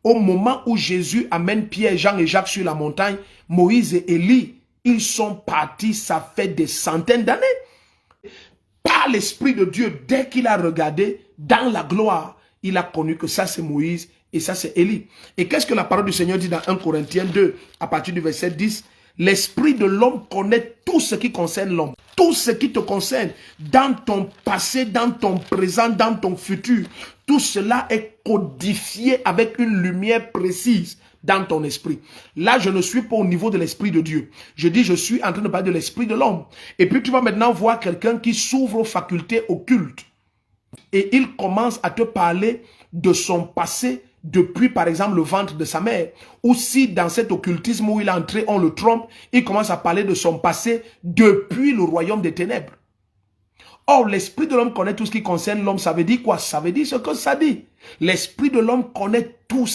Au moment où Jésus amène Pierre, Jean et Jacques sur la montagne, Moïse et Élie, ils sont partis, ça fait des centaines d'années. Par l'Esprit de Dieu, dès qu'il a regardé dans la gloire, il a connu que ça c'est Moïse et ça c'est Élie. Et qu'est-ce que la parole du Seigneur dit dans 1 Corinthiens 2, à partir du verset 10? L'Esprit de l'homme connaît tout ce qui concerne l'homme. Tout ce qui te concerne, dans ton passé, dans ton présent, dans ton futur. Tout cela est codifié avec une lumière précise dans ton esprit. Là, je ne suis pas au niveau de l'Esprit de Dieu. Je dis, je suis en train de parler de l'Esprit de l'homme. Et puis tu vas maintenant voir quelqu'un qui s'ouvre aux facultés occultes. Et il commence à te parler de son passé depuis, par exemple, le ventre de sa mère. Ou si dans cet occultisme où il est entré, on le trompe, il commence à parler de son passé depuis le royaume des ténèbres. Or, l'esprit de l'homme connaît tout ce qui concerne l'homme. Ça veut dire quoi? Ça veut dire ce que ça dit. L'esprit de l'homme connaît tout